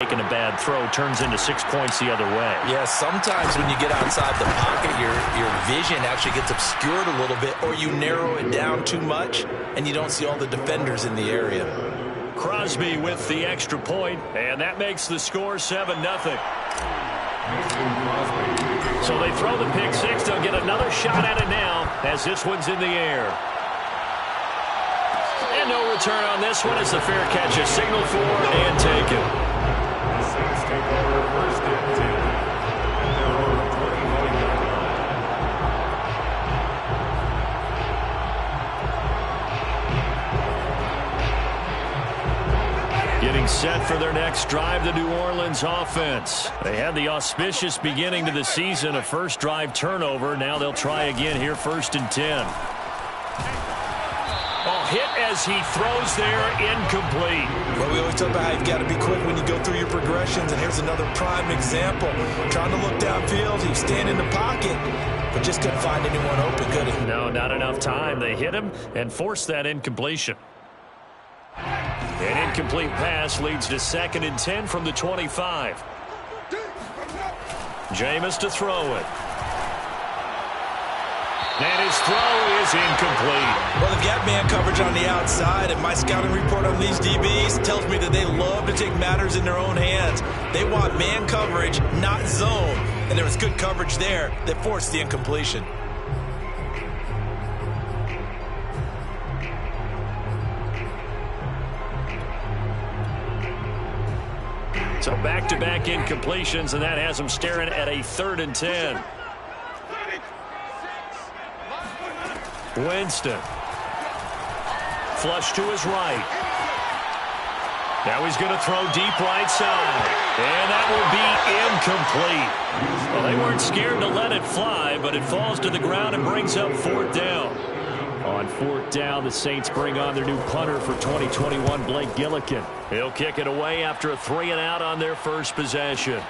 Making a bad throw turns into 6 points the other way. Yeah, sometimes when you get outside the pocket, your vision actually gets obscured a little bit, or you narrow it down too much, and you don't see all the defenders in the area. Crosby with the extra point, and that makes the score 7-0. So they throw the pick six. They'll get another shot at it now as this one's in the air. And no return on this one as the fair catch is signaled for and taken. Getting set for their next drive, the New Orleans offense. They had the auspicious beginning to the season, a first drive turnover. Now they'll try again here, 1st and 10. Hit as he throws there, incomplete. Well, we always talk about how you've got to be quick when you go through your progressions, and here's another prime example. Trying to look downfield, he was standing in the pocket, but just couldn't find anyone open, could he? No, not enough time. They hit him and forced that incompletion. An incomplete pass leads to 2nd and 10 from the 25. Jameis to throw it. And his throw is incomplete. Well, they've got man coverage on the outside, and my scouting report on these DBs tells me that they love to take matters in their own hands. They want man coverage, not zone. And there was good coverage there that forced the incompletion. So back-to-back incompletions, and that has them staring at a 3rd and 10. Winston. Flush to his right. Now he's going to throw deep right side. And that will be incomplete. Well, they weren't scared to let it fly, but it falls to the ground and brings up 4th down. On 4th down, the Saints bring on their new punter for 2021, Blake Gillikin. He'll kick it away after a 3-and-out on their first possession.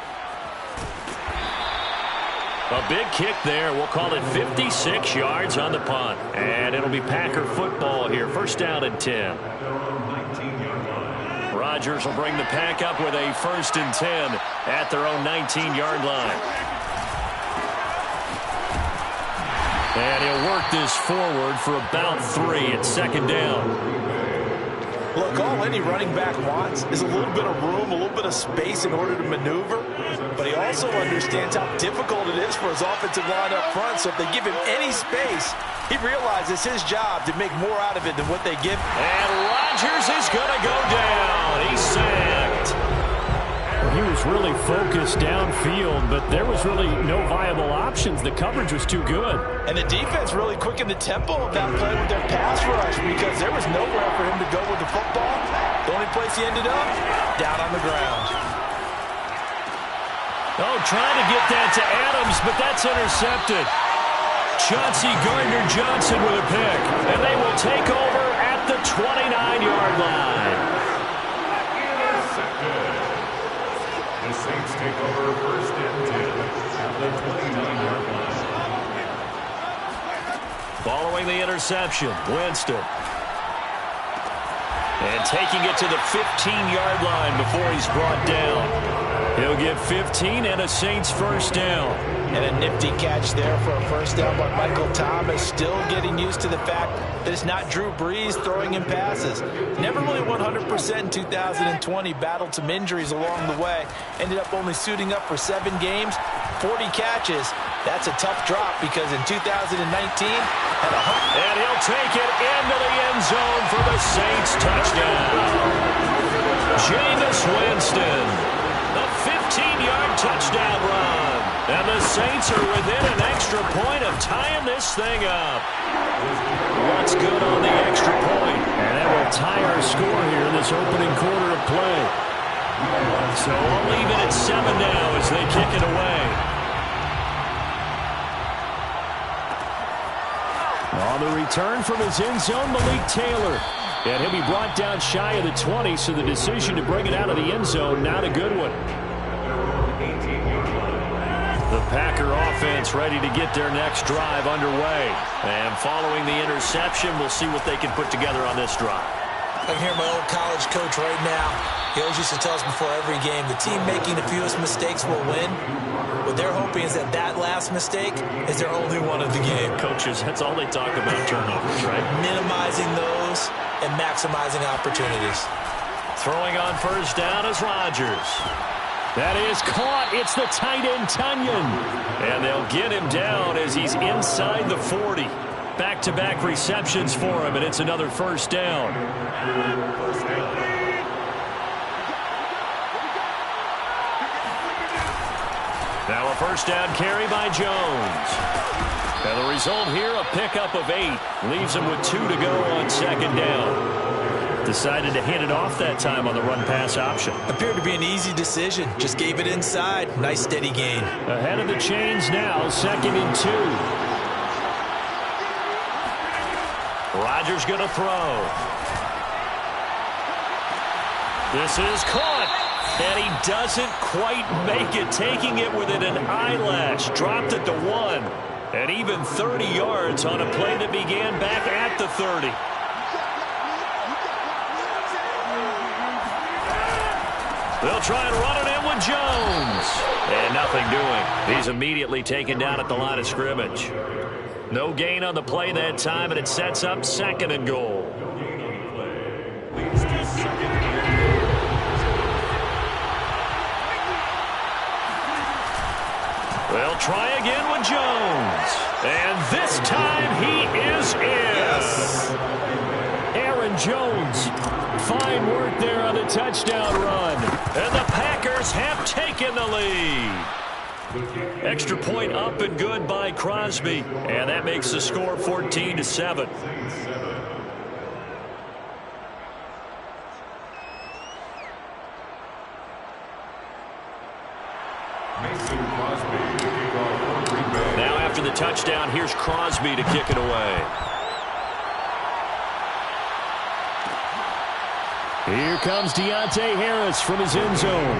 A big kick there. We'll call it 56 yards on the punt. And it'll be Packer football here. 1st down and 10. Rodgers will bring the Pack up with a 1st and 10 at their own 19-yard line. And he'll work this forward for about 3 at 2nd down. Look, all any running back wants is a little bit of room, a little bit of space in order to maneuver. But he also understands how difficult it is for his offensive line up front. So if they give him any space, he realizes it's his job to make more out of it than what they give. And Rodgers is going to go down. He's sacked. He was really focused downfield, but there was really no viable options. The coverage was too good. And the defense really quickened the tempo of that play with their pass rush because there was nowhere for him to go with the football. The only place he ended up, down on the ground. Oh, trying to get that to Adams, but that's intercepted. Chauncey Gardner-Johnson with a pick, and they will take over at the 29-yard line. The Saints take over 1st and 10 at the 29-yard line. Following the interception, Winston. And taking it to the 15-yard line before he's brought down. He'll get 15 and a Saints 1st down. And a nifty catch there for a 1st down by Michael Thomas. Still getting used to the fact that it's not Drew Brees throwing him passes. Never really 100% in 2020. Battled some injuries along the way. Ended up only suiting up for 7 games, 40 catches. That's a tough drop because in 2019 had a hump. And he'll take it into the end zone for the Saints touchdown. Jameis Winston. A 15-yard touchdown run. And the Saints are within an extra point of tying this thing up. What's good on the extra point? And that will tie our score here in this opening quarter of play. So we'll leave it at 7 now as they kick it away. On the return from his end zone, Malik Taylor. And he'll be brought down shy of the 20, so the decision to bring it out of the end zone, not a good one. The Packer offense ready to get their next drive underway. And following the interception, we'll see what they can put together on this drive. I can hear my old college coach right now. He always used to tell us before every game, the team making the fewest mistakes will win. What they're hoping is that that last mistake is their only one of the game. Coaches, that's all they talk about, turnovers, right? Minimizing those and maximizing opportunities. Throwing on first down is Rodgers. That is caught. It's the tight end, Tunyon. And they'll get him down as he's inside the 40. Back-to-back receptions for him, and it's another first down. Now a first down carry by Jones. And the result here, a pickup of 8. Leaves him with 2 to go on second down. Decided to hand it off that time on the run-pass option. Appeared to be an easy decision. Just gave it inside. Nice steady gain. Ahead of the chains now, 2nd and 2. Rodgers going to throw. This is caught. And he doesn't quite make it. Taking it within an eyelash. Dropped it to 1. And even 30 yards on a play that began back at the 30. They'll try and run it in with Jones. And nothing doing. He's immediately taken down at the line of scrimmage. No gain on the play that time, and it sets up 2nd and goal. They'll try again with Jones. And this time he is in. Yes. Aaron Jones. Fine work there on the touchdown run. And the Packers have taken the lead. Extra point up and good by Crosby. And that makes the score 14-7. Now after the touchdown, here's Crosby to kick it away. Here comes Deontay Harris from his end zone.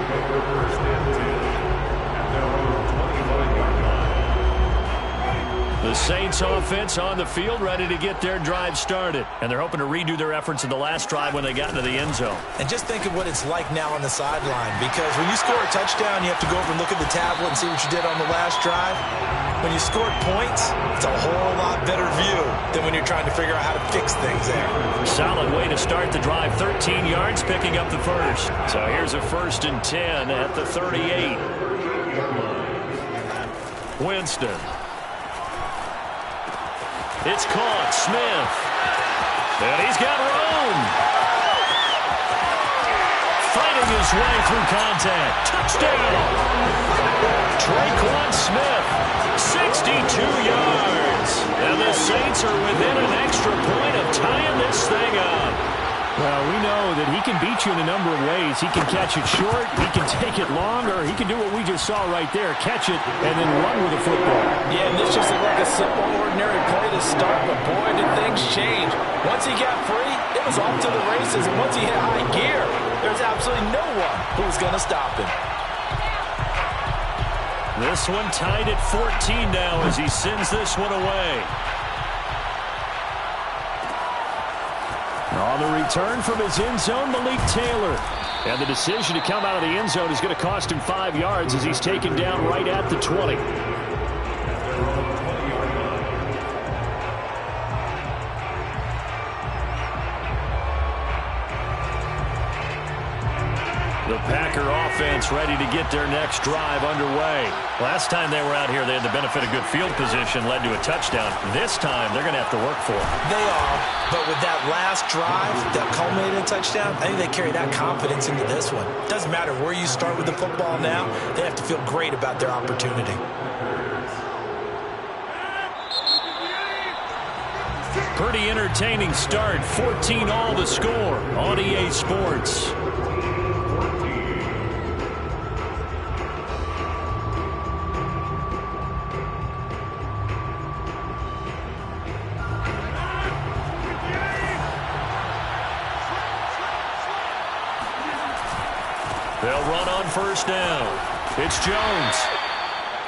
The Saints offense on the field ready to get their drive started. And they're hoping to redo their efforts in the last drive when they got into the end zone. And just think of what it's like now on the sideline. Because when you score a touchdown, you have to go over and look at the tablet and see what you did on the last drive. When you scored points, it's a whole lot better view than when you're trying to figure out how to fix things there. Solid way to start the drive. 13 yards, picking up the first. So here's a 1st and 10 at the 38. Winston. It's caught. Smith. And he's got room. Fighting his way through contact. Touchdown. Traquan Smith. 62 yards. And the Saints are within an extra point of tying this thing up. Well, we know that he can beat you in a number of ways. He can catch it short, he can take it longer, he can do what we just saw right there, catch it and then run with the football. Yeah, and this just looked like a simple, ordinary play to start, but boy, did things change. Once he got free, it was off to the races, and once he hit high gear, there's absolutely no one who was going to stop him. This one tied at 14 now as he sends this one away. On the return from his end zone, Malik Taylor. And the decision to come out of the end zone is going to cost him 5 yards as he's taken down right at the 20. The Packer offense ready to get their next drive underway. Last time they were out here, they had the benefit of good field position, led to a touchdown. This time, they're going to have to work for it. They are, but with that last drive that culminated in a touchdown, I think they carry that confidence into this one. Doesn't matter where you start with the football now, they have to feel great about their opportunity. Pretty entertaining start. 14-all the score on EA Sports. They'll run on first down. It's Jones.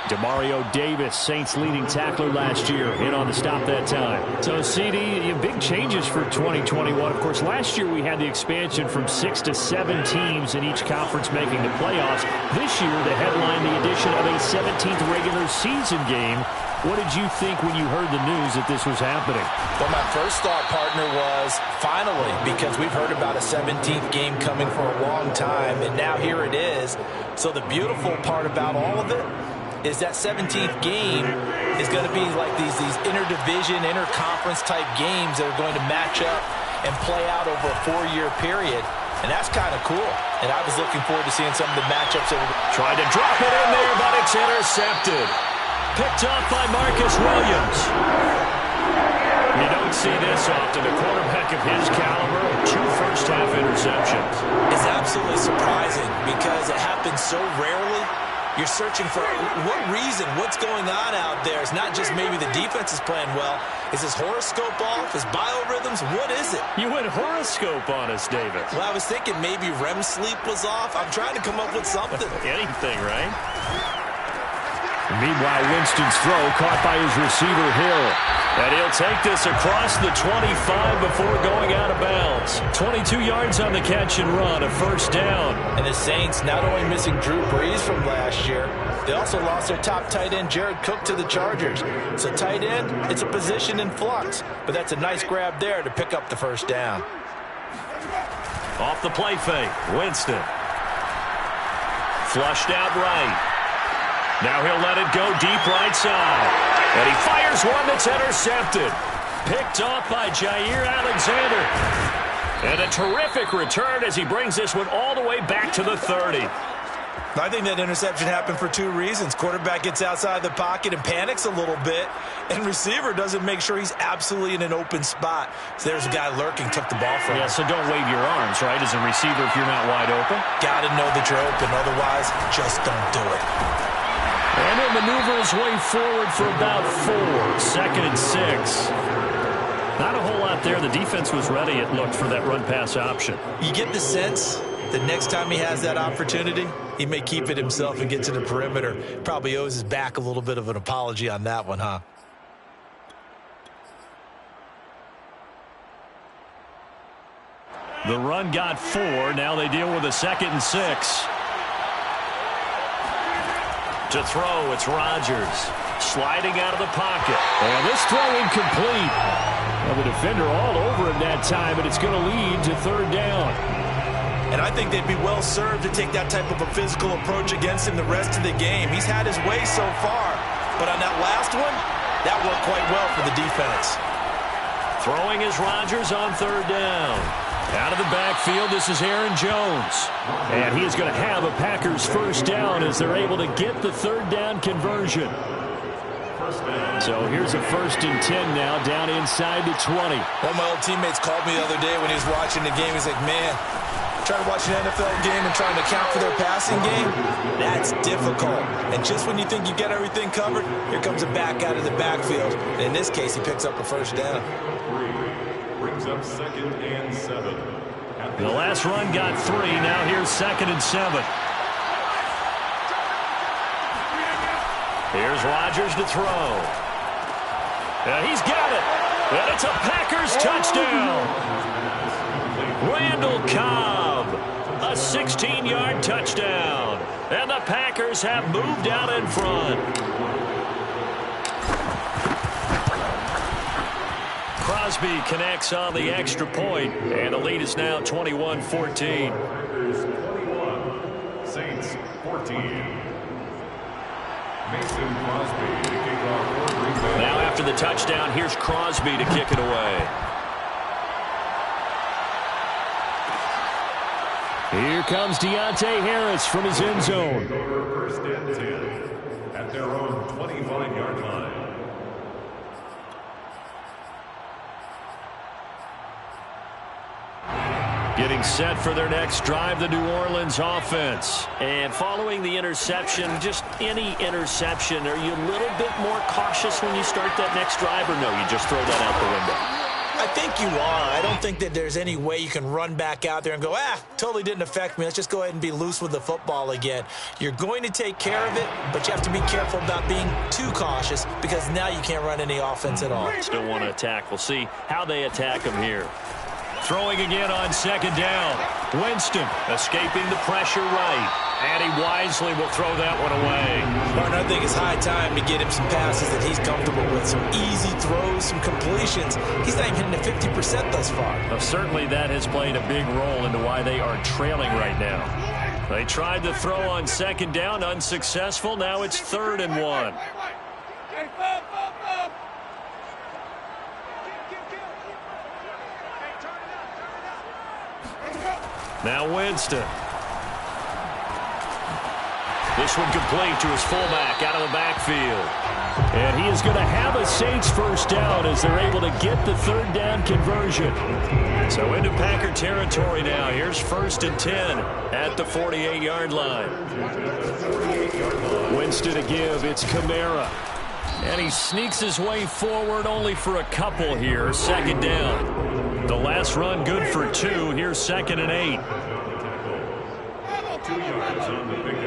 Demario Davis, Saints leading tackler last year, in on the stop that time. So, CD, big changes for 2021. Of course, last year we had the expansion from 6 to 7 teams in each conference making the playoffs. This year, the headline, the addition of a 17th regular season game. What did you think when you heard the news that this was happening? Well, my first thought, partner, was finally, because we've heard about a 17th game coming for a long time, and now here it is. So the beautiful part about all of it is that 17th game is going to be like these interdivision, interconference type games that are going to match up and play out over a 4-year period. And that's kind of cool. And I was looking forward to seeing some of the matchups. Tried to drop it in there, but it's intercepted. Picked off by Marcus Williams. You don't see this often. A quarterback of his caliber, 2 first-half interceptions. It's absolutely surprising because it happens so rarely. You're searching for what reason, what's going on out there. It's not just maybe the defense is playing well. Is his horoscope off? His biorhythms? What is it? You went horoscope on us, David. Well, I was thinking maybe REM sleep was off. I'm trying to come up with something. Anything, right? Meanwhile, Winston's throw caught by his receiver, Hill. And he'll take this across the 25 before going out of bounds. 22 yards on the catch and run, a first down. And the Saints not only missing Drew Brees from last year, they also lost their top tight end, Jared Cook, to the Chargers. So tight end, it's a position in flux. But that's a nice grab there to pick up the first down. Off the play fake, Winston. Flushed out right. Now he'll let it go deep right side. And he fires one that's intercepted. Picked off by Jair Alexander. And a terrific return as he brings this one all the way back to the 30. I think that interception happened for 2 reasons. Quarterback gets outside the pocket and panics a little bit, and receiver doesn't make sure he's absolutely in an open spot. So there's a guy lurking, took the ball from him. Yeah, so don't wave your arms, right, as a receiver if you're not wide open. Got to know that you're open. Otherwise, just don't do it. And he'll maneuver his way forward for about 4. 2nd and 6. Not a whole lot there. The defense was ready, it looked, for that run-pass option. You get the sense that next time he has that opportunity, he may keep it himself and get to the perimeter. Probably owes his back a little bit of an apology on that one, huh? The run got 4. Now they deal with a 2nd and 6. To throw, it's Rodgers. Sliding out of the pocket. And this throw incomplete. Well, the defender all over him that time, and it's going to lead to 3rd down. And I think they'd be well served to take that type of a physical approach against him the rest of the game. He's had his way so far, but on that last one, that worked quite well for the defense. Throwing is Rodgers on 3rd down. Out of the backfield, this is Aaron Jones. And he is going to have a Packers first down as they're able to get the 3rd down conversion. So here's a 1st and 10 now, down inside the 20. One of my old teammates called me the other day when he was watching the game. He's like, man, trying to watch an NFL game and trying to account for their passing game, that's difficult. And just when you think you get everything covered, here comes a back out of the backfield. And in this case, he picks up a first down. Brings up 2nd and 7. The last run got 3. Now here's 2nd and 7. Here's Rodgers to throw. And he's got it. And it's a Packers touchdown. Randall Cobb, a 16-yard touchdown. And the Packers have moved out in front. Crosby connects on the extra point, and the lead is now 21-14. Packers 21, Saints 14. Mason Crosby to kick off for Green Bay. Now after the touchdown, here's Crosby to kick it away. Here comes Deontay Harris from his end zone. First and 10 at their own 25-yard line. Getting set for their next drive, the New Orleans offense. And following the interception, just any interception, are you a little bit more cautious when you start that next drive, or no, you just throw that out the window? I think you are. I don't think that there's any way you can run back out there and go, totally didn't affect me. Let's just go ahead and be loose with the football again. You're going to take care of it, but you have to be careful about being too cautious because now you can't run any offense at all. Still want to attack. We'll see how they attack him here. Throwing again on second down. Winston escaping the pressure right. And he wisely will throw that one away. Martin, I think it's high time to get him some passes that he's comfortable with. Some easy throws, some completions. He's not even hitting to 50% thus far. Well, certainly that has played a big role into why they are trailing right now. They tried to throw on second down, unsuccessful. Now it's 3rd and 1. Now Winston. This one complete to his fullback out of the backfield. And he is going to have a Saints first down as they're able to get the 3rd down conversion. So into Packer territory now. Here's 1st and 10 at the 48-yard line. Winston to give. It's Kamara. And he sneaks his way forward only for a couple here. 2nd down. The last run good for 2. Here's 2nd and 8. 2 yards on the pickup.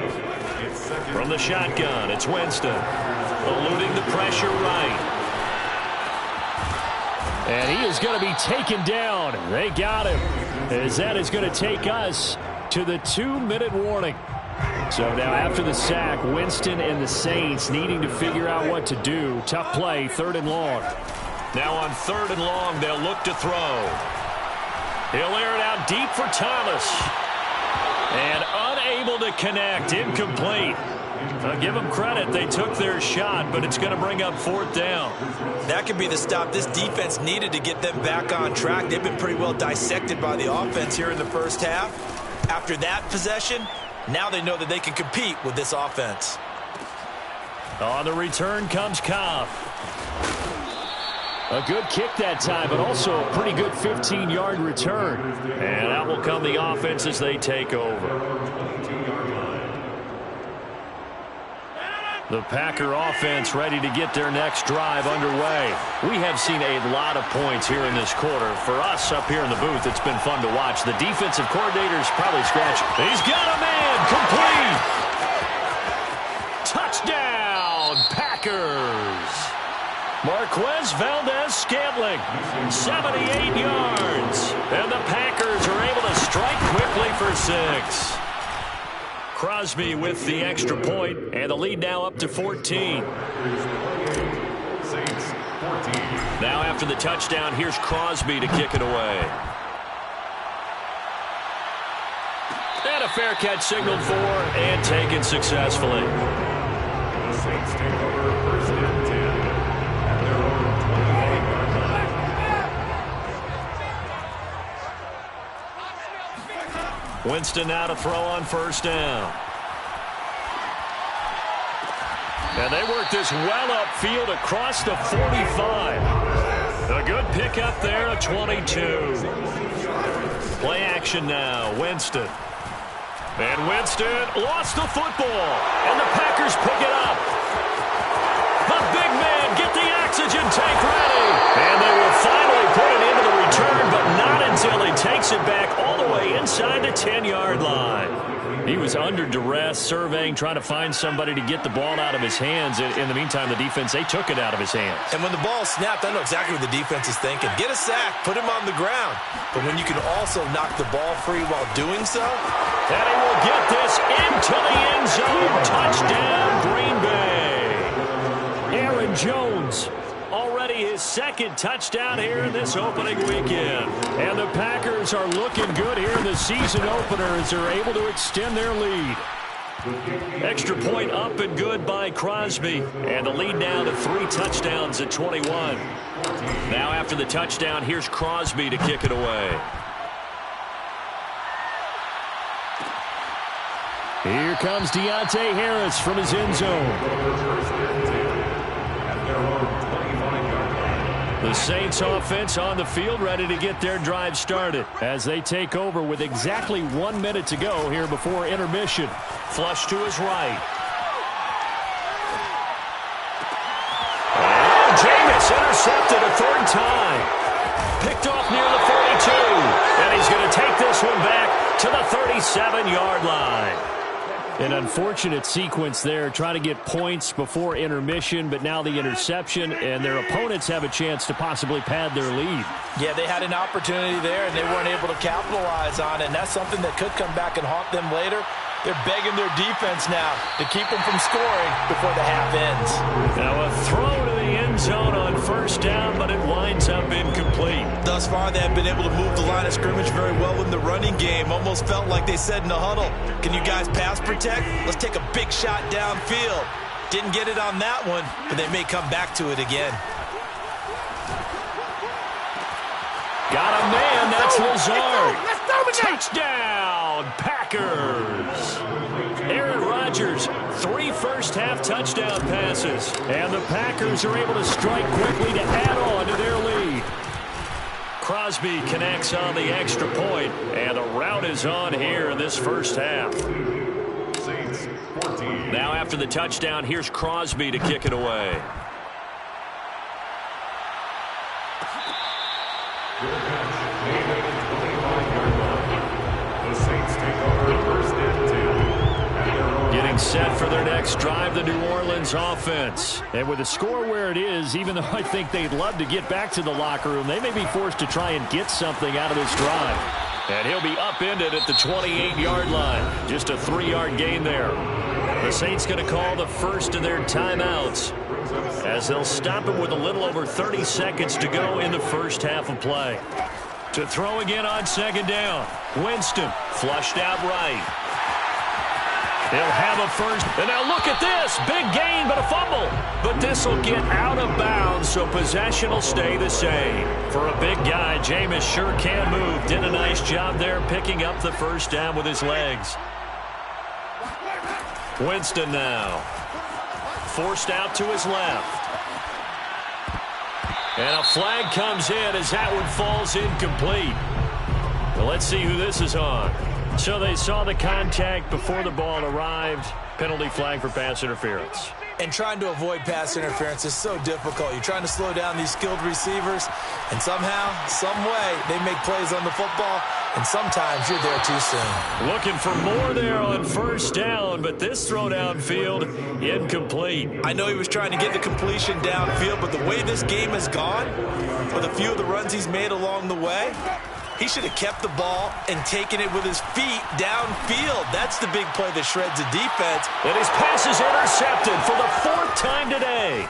From the shotgun, it's Winston. Eluding the pressure right. And he is going to be taken down. They got him. As that is going to take us to the 2-minute warning. So now after the sack, Winston and the Saints needing to figure out what to do. Tough play, 3rd and long. Now on 3rd and long, they'll look to throw. He'll air it out deep for Thomas. And unable to connect, incomplete. I'll give them credit. They took their shot, but it's going to bring up 4th down. That could be the stop this defense needed to get them back on track. They've been pretty well dissected by the offense here in the first half. After that possession, now they know that they can compete with this offense. On the return comes Cobb. A good kick that time, but also a pretty good 15-yard return. And out will come the offense as they take over. The Packer offense ready to get their next drive underway. We have seen a lot of points here in this quarter. For us up here in the booth, it's been fun to watch. The defensive coordinator's probably scratching. He's got a man complete. Touchdown, Packers. Marquez Valdez-Scantling, 78 yards. And the Packers are able to strike quickly for 6. Crosby with the extra point, and the lead now up to 14. Now after the touchdown, here's Crosby to kick it away. And a fair catch signaled for and taken successfully. The Saints take over 1st and 10 at their own 28-yard line. Winston now to throw on 1st down. And they work this well upfield across the 45. A good pickup there, a 22. Play action now, Winston. And Winston lost the football. And the Packers pick it up. The big man, get the oxygen tank ready. And they will finally put it into the return, but not until he takes it back all the way inside the 10-yard line. He was under duress, surveying, trying to find somebody to get the ball out of his hands. In the meantime, the defense, they took it out of his hands. And when the ball snapped, I know exactly what the defense is thinking. Get a sack, put him on the ground. But when you can also knock the ball free while doing so. And he will get this into the end zone. Touchdown, Green Bay. Aaron Jones. Already his 2nd touchdown here in this opening weekend. And the Packers are looking good here in the season opener as they're able to extend their lead. Extra point up and good by Crosby. And the lead now to 3 touchdowns at 21. Now after the touchdown, here's Crosby to kick it away. Here comes Deontay Harris from his end zone. The Saints offense on the field ready to get their drive started as they take over with exactly 1 minute to go here before intermission. Flush to his right. And Jameis intercepted a 3rd time. Picked off near the 42. And he's going to take this one back to the 37-yard line. An unfortunate sequence there, trying to get points before intermission, but now the interception, and their opponents have a chance to possibly pad their lead. Yeah, they had an opportunity there, and they weren't able to capitalize on it, and that's something that could come back and haunt them later. They're begging their defense now to keep them from scoring before the half ends. Now a throw to the end zone on first down, but it winds up incomplete. Thus far, they have been able to move the line of scrimmage very well in the running game. Almost felt like they said in the huddle, can you guys pass protect? Let's take a big shot downfield. Didn't get it on that one, but they may come back to it again. Got a man, that's Lazard. Touchdown, Packers. Aaron Rodgers, 3 first-half touchdown passes. And the Packers are able to strike quickly to add on to their lead. Crosby connects on the extra point, and the rout is on here in this first half. Saints 14. Now after the touchdown, here's Crosby to kick it away. Good catch. Made at the 25-yard line. The Saints take over first and 10. At their own Getting set for their next drive, the New Orleans offense. And with the score where it is, even though I think they'd love to get back to the locker room, they may be forced to try and get something out of this drive. And he'll be upended at the 28-yard line. Just a 3-yard gain there. The Saints going to call the first of their timeouts, as they'll stop him with a little over 30 seconds to go in the first half of play. To throw again on second down. Winston flushed out right. They'll have a first. And now look at this. Big gain, but a fumble. But this will get out of bounds, so possession will stay the same. For a big guy, Jameis sure can move. Did a nice job there picking up the first down with his legs. Winston now. Forced out to his left. And a flag comes in as that one falls incomplete. Well, let's see who this is on. So they saw the contact before the ball arrived. Penalty flag for pass interference. And trying to avoid pass interference is so difficult. You're trying to slow down these skilled receivers, and somehow, some way, they make plays on the football, and sometimes you're there too soon. Looking for more there on first down, but this throw downfield, incomplete. I know he was trying to get the completion downfield, but the way this game has gone, with a few of the runs he's made along the way, he should have kept the ball and taken it with his feet downfield. That's the big play that shreds the defense. And his pass is intercepted for the 4th time today.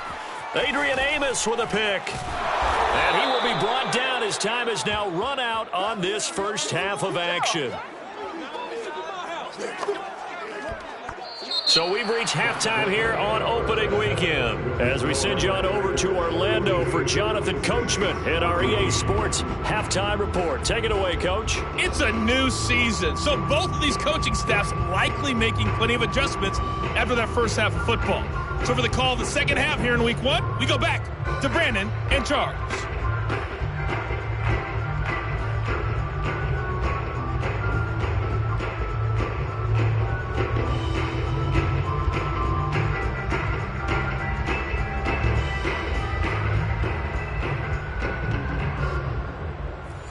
Adrian Amos with a pick. And he will be brought down as time has now run out on this first half of action. So we've reached halftime here on opening weekend as we send you on over to Orlando for Jonathan Coachman and our EA Sports Halftime Report. Take it away, Coach. It's a new season, so both of these coaching staffs likely making plenty of adjustments after that first half of football. So for the call of the second half here in Week 1, we go back to Brandon and Charles.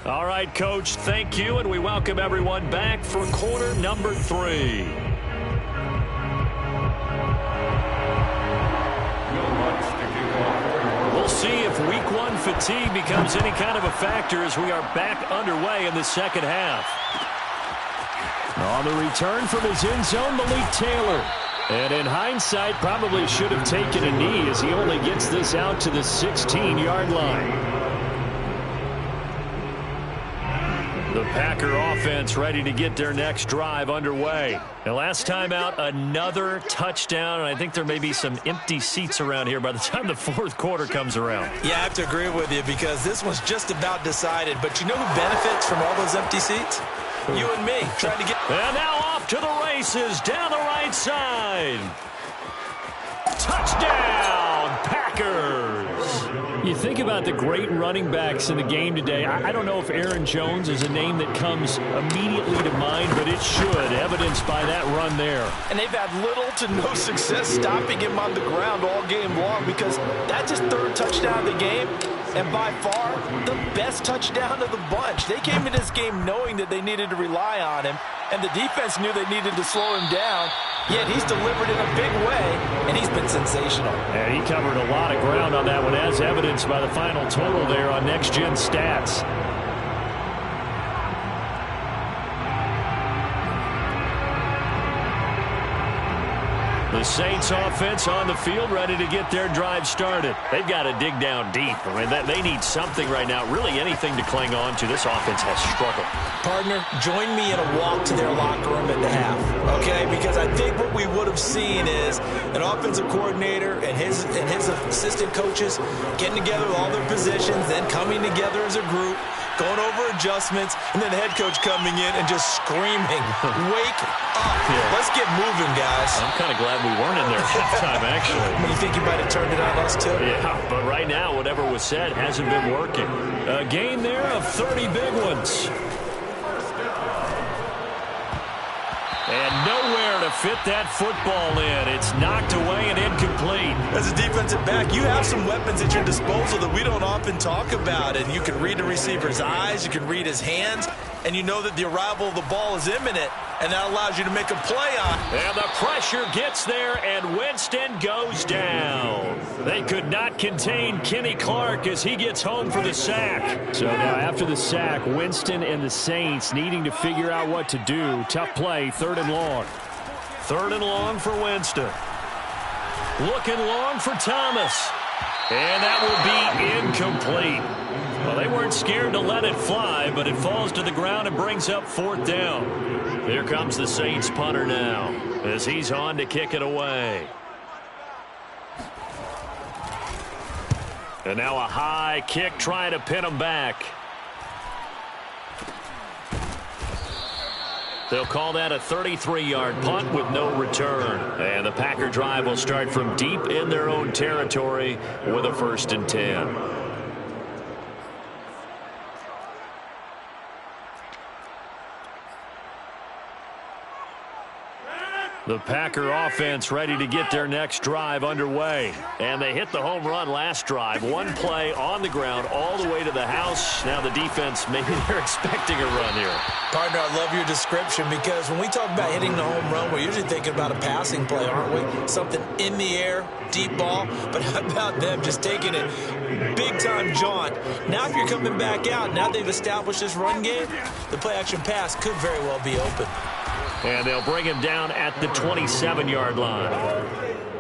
All right, Coach, thank you, and we welcome everyone back for quarter number 3. We'll see if Week 1 fatigue becomes any kind of a factor as we are back underway in the second half. On the return from his end zone, Malik Taylor. And in hindsight, probably should have taken a knee as he only gets this out to the 16-yard line. The Packer offense ready to get their next drive underway. And last time out, another touchdown, and I think there may be some empty seats around here by the time the fourth quarter comes around. Yeah, I have to agree with you because this one's just about decided. But you know who benefits from all those empty seats? You and me, trying to get... And now off to the races down the right side. Touchdown, Packers! You think about the great running backs in the game today. I don't know if Aaron Jones is a name that comes immediately to mind, but it should, evidenced by that run there. And they've had little to no success stopping him on the ground all game long because that's his 3rd touchdown of the game. And by far, the best touchdown of the bunch. They came into this game knowing that they needed to rely on him, and the defense knew they needed to slow him down. Yet he's delivered in a big way, and he's been sensational. And he covered a lot of ground on that one, as evidenced by the final total there on Next Gen Stats. The Saints offense on the field, ready to get their drive started. They've got to dig down deep. I mean, they need something right now, really anything to cling on to. This offense has struggled. Partner, join me in a walk to their locker room at the half, okay? Because I think what we would have seen is an offensive coordinator and his assistant coaches getting together with all their positions, then coming together as a group, going over adjustments, and then the head coach coming in and just screaming, wake up. Yeah. Let's get moving, guys. I'm kind of glad we weren't in there at halftime, actually. You think you might have turned it on us, too? Yeah, but right now, whatever was said hasn't been working. A gain there of 30 big ones. And nowhere to fit that football in. It's knocked away and incomplete. As a defensive back, you have some weapons at your disposal that we don't often talk about. And you can read the receiver's eyes, you can read his hands, and you know that the arrival of the ball is imminent. And that allows you to make a play on. And the pressure gets there, and Winston goes down. They could not contain Kenny Clark as he gets home for the sack. So now after the sack, Winston and the Saints needing to figure out what to do. Tough play, 3rd and long. 3rd and long for Winston. Looking long for Thomas. And that will be incomplete. Well, they weren't scared to let it fly, but it falls to the ground and brings up 4th down. Here comes the Saints punter now as he's on to kick it away. And now a high kick trying to pin him back. They'll call that a 33-yard punt with no return. And the Packer drive will start from deep in their own territory with a 1st and 10. The Packer offense ready to get their next drive underway. And they hit the home run last drive. One play on the ground all the way to the house. Now the defense, maybe they're expecting a run here. Partner, I love your description because when we talk about hitting the home run, we're usually thinking about a passing play, aren't we? Something in the air, deep ball. But how about them just taking it big-time jaunt? Now if you're coming back out, now they've established this run game, the play-action pass could very well be open. And they'll bring him down at the 27-yard line.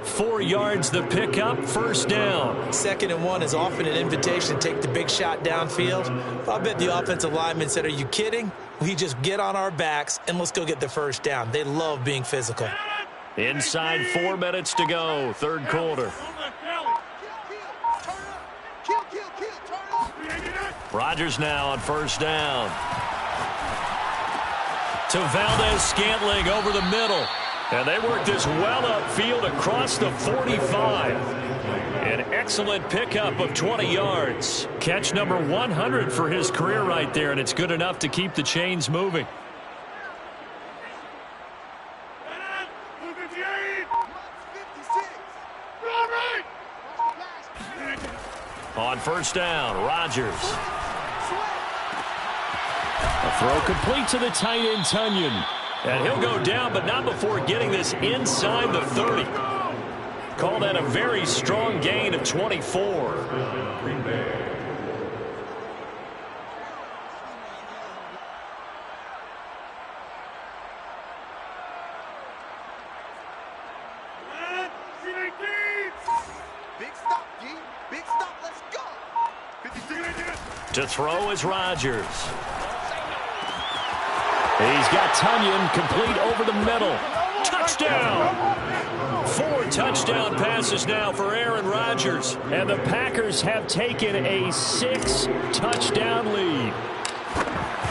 4 yards the pickup, 1st down. 2nd and 1 is often an invitation to take the big shot downfield. I bet the offensive lineman said, are you kidding? We just get on our backs and let's go get the 1st down. They love being physical. Inside 4 minutes to go, 3rd quarter. Rodgers now on 1st down. To Valdez-Scantling over the middle. And they work this well upfield across the 45. An excellent pickup of 20 yards. Catch number 100 for his career right there, and it's good enough to keep the chains moving. On 1st down, Rodgers. A throw complete to the tight end, Tunyon. And he'll go down, but not before getting this inside the 30. Call that a very strong gain of 24. Green Bay. Big stop, let's go. To throw is Rodgers. He's got Tunyon complete over the middle. Touchdown! 4 touchdown passes now for Aaron Rodgers. And the Packers have taken a 6-touchdown lead.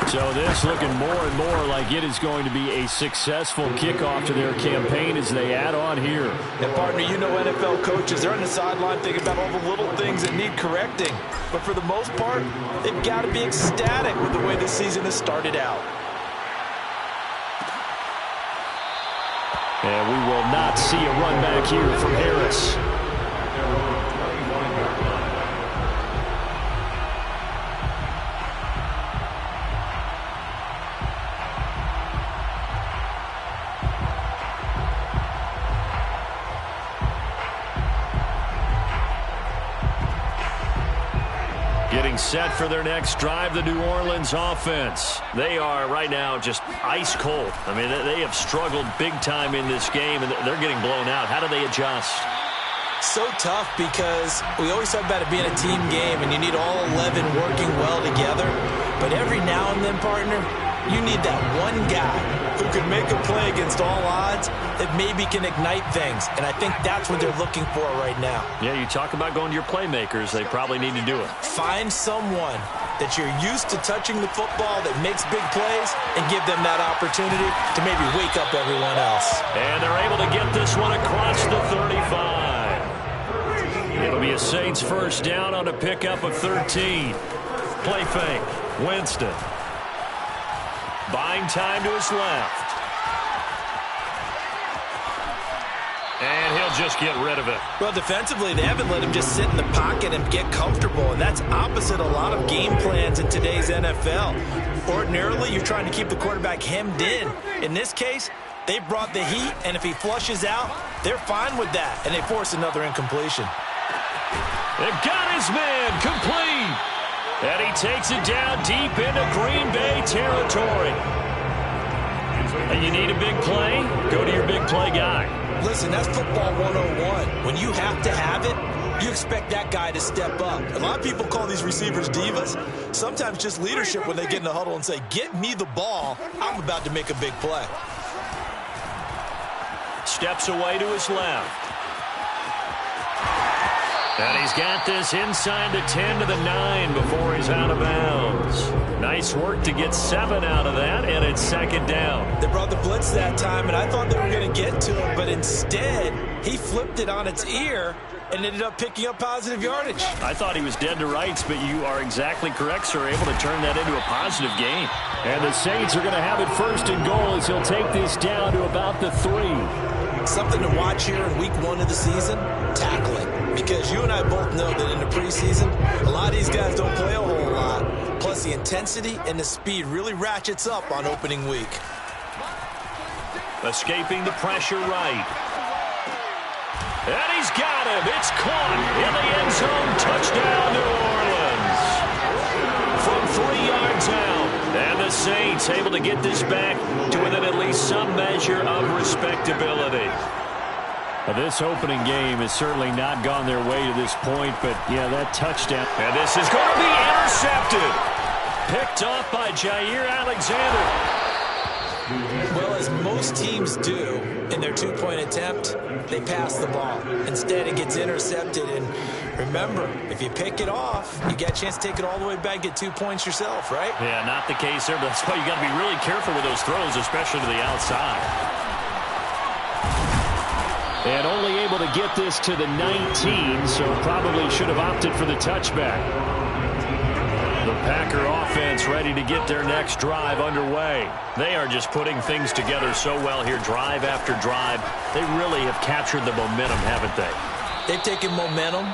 So this looking more and more like it is going to be a successful kickoff to their campaign as they add on here. And partner, you know NFL coaches, they're on the sideline thinking about all the little things that need correcting. But for the most part, they've got to be ecstatic with the way this season has started out. And we will not see a run back here from Harris. Getting set for their next drive, the New Orleans offense. They are right now just ice cold. I mean, they have struggled big time in this game, and they're getting blown out. How do they adjust? So tough because we always talk about it being a team game, and you need all 11 working well together. But every now and then, partner, you need that one guy who could make a play against all odds that maybe can ignite things. And I think that's what they're looking for right now. Yeah, you talk about going to your playmakers. They probably need to do it. Find someone that you're used to touching the football that makes big plays and give them that opportunity to maybe wake up everyone else. And they're able to get this one across the 35. It'll be a Saints first down on a pickup of 13. Play fake. Winston. Buying time to his left. And he'll just get rid of it. Well, defensively, they haven't let him just sit in the pocket and get comfortable, and that's opposite a lot of game plans in today's NFL. Ordinarily, you're trying to keep the quarterback hemmed in. In this case, they brought the heat, and if he flushes out, they're fine with that, and they force another incompletion. They've got his man complete. And he takes it down deep into Green Bay territory. And you need a big play? Go to your big play guy. Listen, that's football 101. When you have to have it, you expect that guy to step up. A lot of people call these receivers divas. Sometimes just leadership when they get in the huddle and say, get me the ball. I'm about to make a big play. Steps away to his left. And he's got this inside the 10 to the 9 before he's out of bounds. Nice work to get 7 out of that, and it's second down. They brought the blitz that time, and I thought they were going to get to him, but instead, he flipped it on its ear and ended up picking up positive yardage. I thought he was dead to rights, but you are exactly correct, sir. Able to turn that into a positive gain. And the Saints are going to have it first and goal as he'll take this down to about the 3. Something to watch here in week 1 of the season, tackling. Because you and I both know that in the preseason, a lot of these guys don't play a whole lot. Plus, the intensity and the speed really ratchets up on opening week. Escaping the pressure right. And he's got him. It's caught in the end zone. Touchdown, New Orleans. From 3 yards out. And the Saints able to get this back to within at least some measure of respectability. Well, this opening game has certainly not gone their way to this point, but, yeah, that touchdown. And this is going to be intercepted. Picked off by Jair Alexander. Well, as most teams do in their 2-point attempt, they pass the ball. Instead, it gets intercepted. And remember, if you pick it off, you get a chance to take it all the way back, get 2 points yourself, right? Yeah, not the case there, but that's why you got to be really careful with those throws, especially to the outside. And only able to get this to the 19, so probably should have opted for the touchback. The Packer offense ready to get their next drive underway. They are just putting things together so well here, drive after drive. They really have captured the momentum, haven't they? They've taken momentum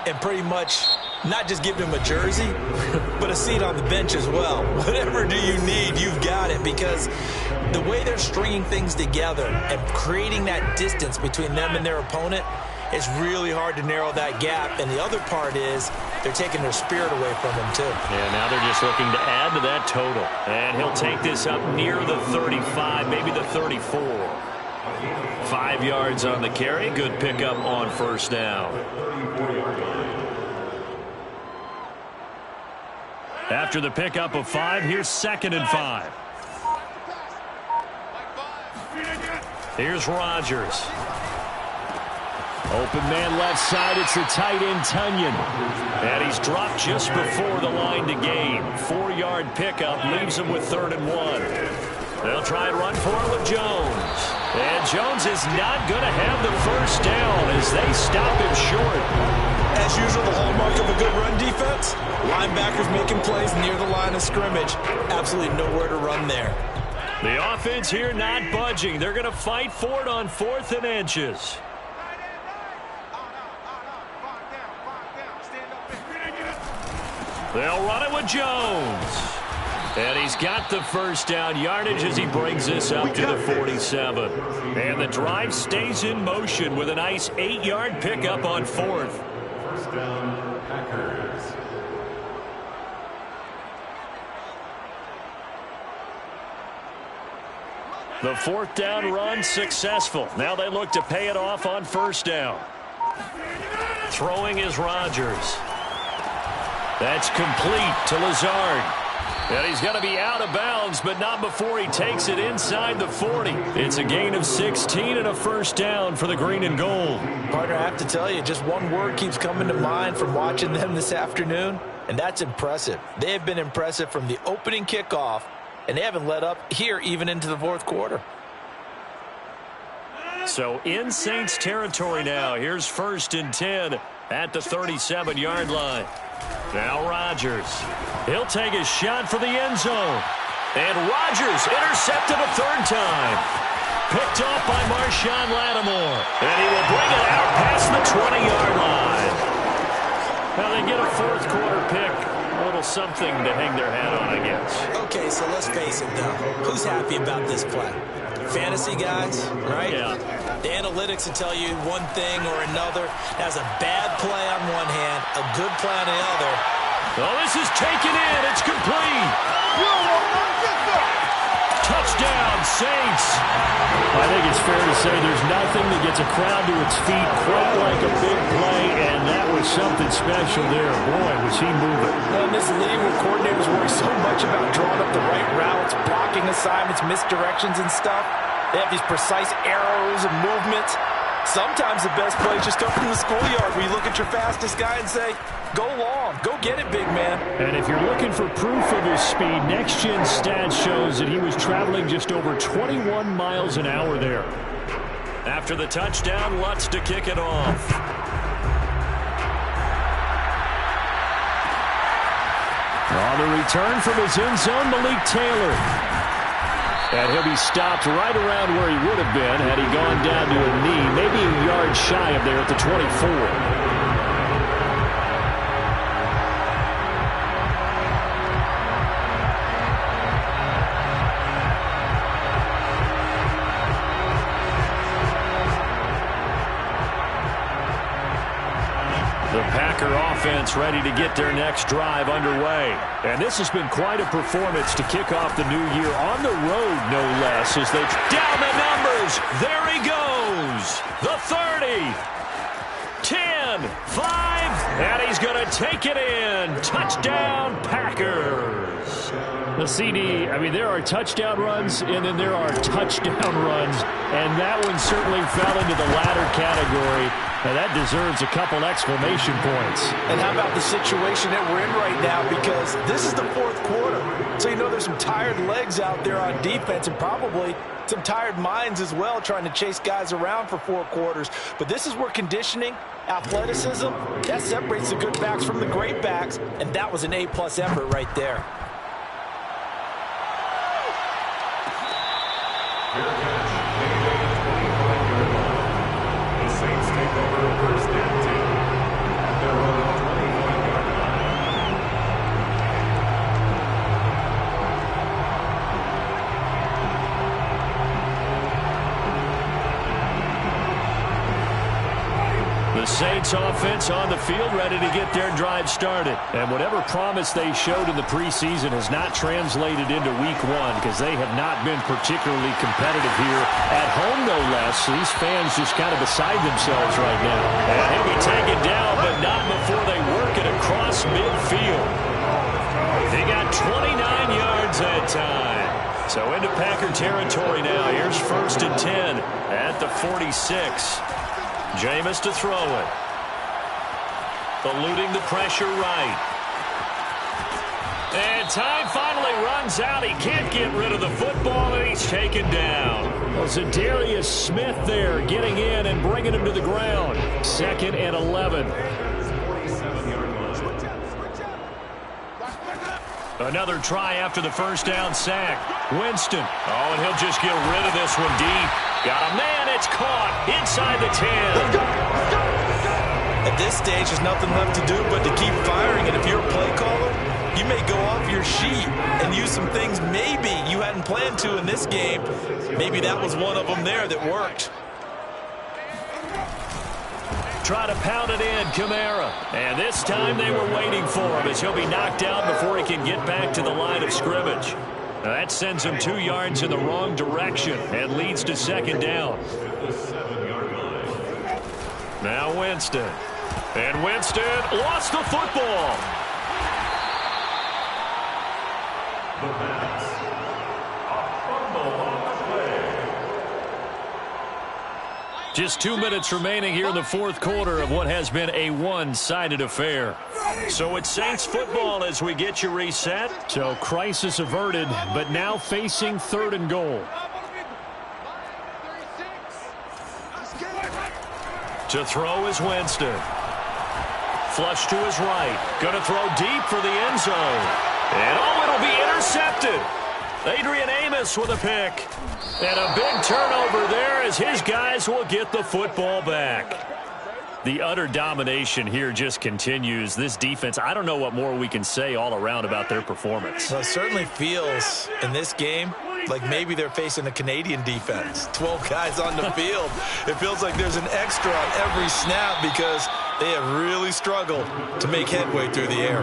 and pretty much not just given him a jersey, but a seat on the bench as well. Whatever do you need, you've got it, because the way they're stringing things together and creating that distance between them and their opponent, it's really hard to narrow that gap. And the other part is they're taking their spirit away from them, too. Yeah, now they're just looking to add to that total. And he'll take this up near the 35, maybe the 34. 5 yards on the carry. Good pickup on first down. After the pickup of 5, here's 2nd and 5. Here's Rodgers. Open man left side. It's the tight end, Tunyon. And he's dropped just before the line to gain. 4-yard pickup leaves him with 3rd and 1. They'll try and run for it with Jones. And Jones is not going to have the first down as they stop him short. As usual, the hallmark of a good run defense, linebackers making plays near the line of scrimmage. Absolutely nowhere to run there. The offense here not budging. They're going to fight for it on 4th and inches. They'll run it with Jones. And he's got the first down yardage as he brings this up to the 47. And the drive stays in motion with a nice 8-yard pickup on 4th. First down, Packers. The fourth down run successful. Now they look to pay it off on first down. Throwing is Rodgers. That's complete to Lazard. And he's going to be out of bounds, but not before he takes it inside the 40. It's a gain of 16 and a first down for the green and gold. Partner, I have to tell you, just one word keeps coming to mind from watching them this afternoon, and that's impressive. They have been impressive from the opening kickoff, and they haven't let up here even into the fourth quarter. So in Saints territory now. Here's 1st and 10 at the 37-yard line. Now Rodgers. He'll take a shot for the end zone. And Rodgers intercepted a third time. Picked off by Marshawn Lattimore. And he will bring it out past the 20-yard line. Now they get a fourth quarter pick. A little something to hang their hat on, I guess. Okay, so let's face it, though. Who's happy about this play? Fantasy guys, right? Yeah. The analytics will tell you one thing or another. Has a bad play on one hand, a good play on the other. Oh, this is taken in. It's complete. Touchdown, Saints. I think it's fair to say there's nothing that gets a crowd to its feet quite like a big play, and that was something special there. Boy, was he moving. Well, in this league where coordinators worry so much about drawing up the right routes, blocking assignments, misdirections and stuff, they have these precise arrows and movements. Sometimes the best play is just up from the schoolyard where you look at your fastest guy and say, go long, go get it, big man. And if you're looking for proof of his speed, Next Gen Stats shows that he was traveling just over 21 miles an hour there. After the touchdown, Lutz to kick it off. On the return from his end zone, Malik Taylor. And he'll be stopped right around where he would have been had he gone down to a knee, maybe a yard shy of there at the 24. The Packer offense ready to get their next drive underway. And this has been quite a performance to kick off the new year on the road, no less, as they down the numbers. There he goes. The 30, 10, 5, and he's going to take it in. Touchdown, Packers. The CD, I mean, there are touchdown runs, and then there are touchdown runs, and that one certainly fell into the latter category. And that deserves a couple exclamation points. And how about the situation that we're in right now? Because this is the fourth quarter. So you know there's some tired legs out there on defense and probably some tired minds as well trying to chase guys around for 4 quarters. But this is where conditioning, athleticism, that separates the good backs from the great backs. And that was an A-plus effort right there. The Saints take over 1st and 10 at their own 25-yard line. The Saints offense on the field ready to get their drive started. And whatever promise they showed in the preseason has not translated into week 1 because they have not been particularly competitive here at home, no less. So these fans just kind of beside themselves right now. And he'll be taken down, but not before they work it across midfield. They got 29 yards that time. So into Packer territory now. Here's 1st and 10 at the 46. Jameis to throw it. Eluding the pressure right. And time finally runs out. He can't get rid of the football, and he's taken down. Well, Zadarius Smith there getting in and bringing him to the ground. 2nd and 11. Another try after the first down sack. Winston. Oh, and he'll just get rid of this one deep. Got a man. It's caught inside the 10. At this stage, there's nothing left to do but to keep firing. And if you're a play caller, you may go off your sheet and use some things maybe you hadn't planned to in this game. Maybe that was one of them there that worked. Try to pound it in, Kamara. And this time they were waiting for him as he'll be knocked down before he can get back to the line of scrimmage. That sends him 2 yards in the wrong direction and leads to second down. The 7-yard line. Now Winston. And Winston lost the football. The pass. A fumble on the play. Just 2 minutes remaining here in the fourth quarter of what has been a one-sided affair. So it's Saints football as we get you reset. So crisis averted, but now facing 3rd and goal. To throw is Winston. Flush to his right. Going to throw deep for the end zone. And it'll be intercepted. Adrian Amos with a pick. And a big turnover there as his guys will get the football back. The utter domination here just continues. This defense, I don't know what more we can say all around about their performance. Well, it certainly feels in this game like maybe they're facing a Canadian defense. 12 guys on the field. It feels like there's an extra on every snap because they have really struggled to make headway through the air.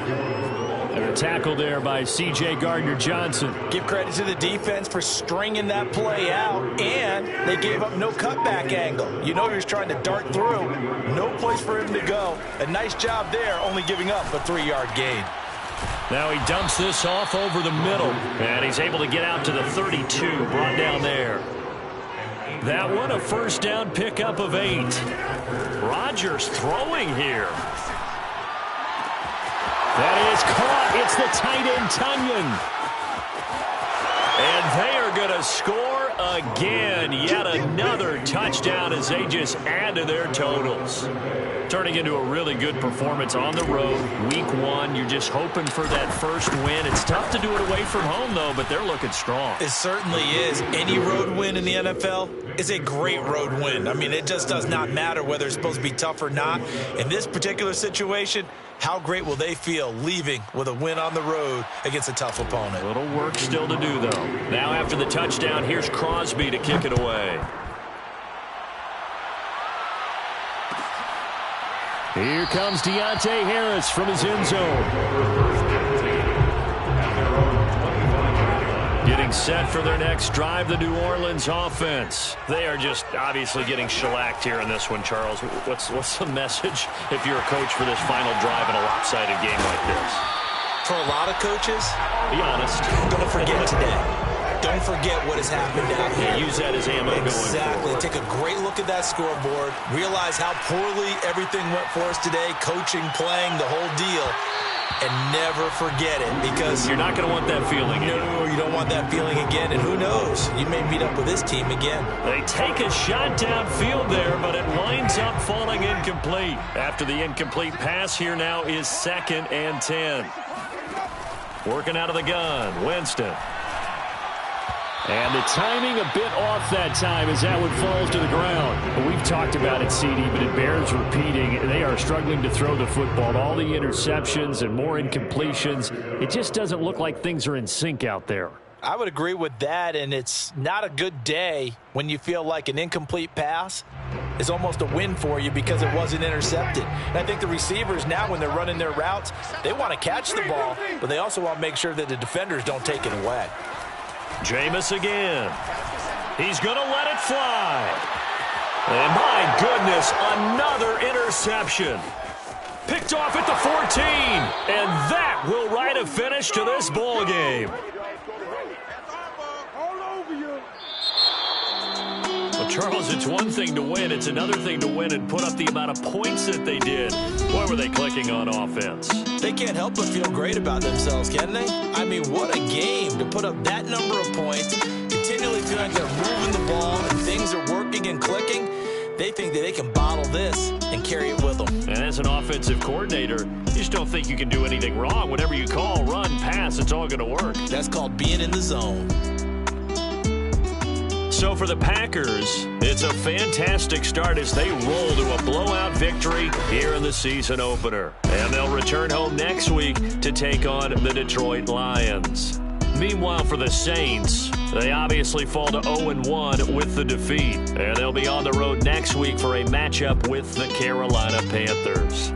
They're tackled there by C.J. Gardner-Johnson. Give credit to the defense for stringing that play out, and they gave up no cutback angle. You know he was trying to dart through. No place for him to go. A nice job there, only giving up a 3-yard gain. Now he dumps this off over the middle, and he's able to get out to the 32, brought down there. That one a first down pickup of 8. Rodgers throwing here. That is caught. It's the tight end, Tunyon. And they are going to score again. Yet another touchdown as they just add to their totals. Turning into a really good performance on the road. Week 1, you're just hoping for that first win. It's tough to do it away from home, though, but they're looking strong. It certainly is. Any road win in the NFL is a great road win. I mean, it just does not matter whether it's supposed to be tough or not. In this particular situation, how great will they feel leaving with a win on the road against a tough opponent? A little work still to do, though. Now after the touchdown, here's Crosby to kick it away. Here comes Deontay Harris from his end zone. Getting set for their next drive, the New Orleans offense. They are just obviously getting shellacked here in this one, Charles. What's the message if you're a coach for this final drive in a lopsided game like this? For a lot of coaches, be honest. Don't forget today. Don't forget what has happened out here. Use that as ammo going forward. Exactly. Take a great look at that scoreboard. Realize how poorly everything went for us today. Coaching, playing, the whole deal. And never forget it because you're not going to want that feeling again. No, you don't want that feeling again. And who knows? You may meet up with this team again. They take a shot downfield there, but it winds up falling incomplete. After the incomplete pass, here now is 2nd and 10. Working out of the gun, Winston. And the timing a bit off that time as that one falls to the ground. But we've talked about it, CD, but it bears repeating. They are struggling to throw the football. All the interceptions and more incompletions. It just doesn't look like things are in sync out there. I would agree with that, and it's not a good day when you feel like an incomplete pass is almost a win for you because it wasn't intercepted. And I think the receivers now, when they're running their routes, they want to catch the ball, but they also want to make sure that the defenders don't take it away. Jameis again. He's going to let it fly. And my goodness, another interception. Picked off at the 14. And that will write a finish to this ball game. Well, Charles, it's one thing to win. It's another thing to win and put up the amount of points that they did. Boy, were they clicking on offense. They can't help but feel great about themselves, can they? I mean, what a game to put up that number of points, continually feeling like they're moving the ball and things are working and clicking. They think that they can bottle this and carry it with them. And as an offensive coordinator, you just don't think you can do anything wrong. Whatever you call, run, pass, it's all going to work. That's called being in the zone. So for the Packers, it's a fantastic start as they roll to a blowout victory here in the season opener. And they'll return home next week to take on the Detroit Lions. Meanwhile, for the Saints, they obviously fall to 0-1 with the defeat. And they'll be on the road next week for a matchup with the Carolina Panthers.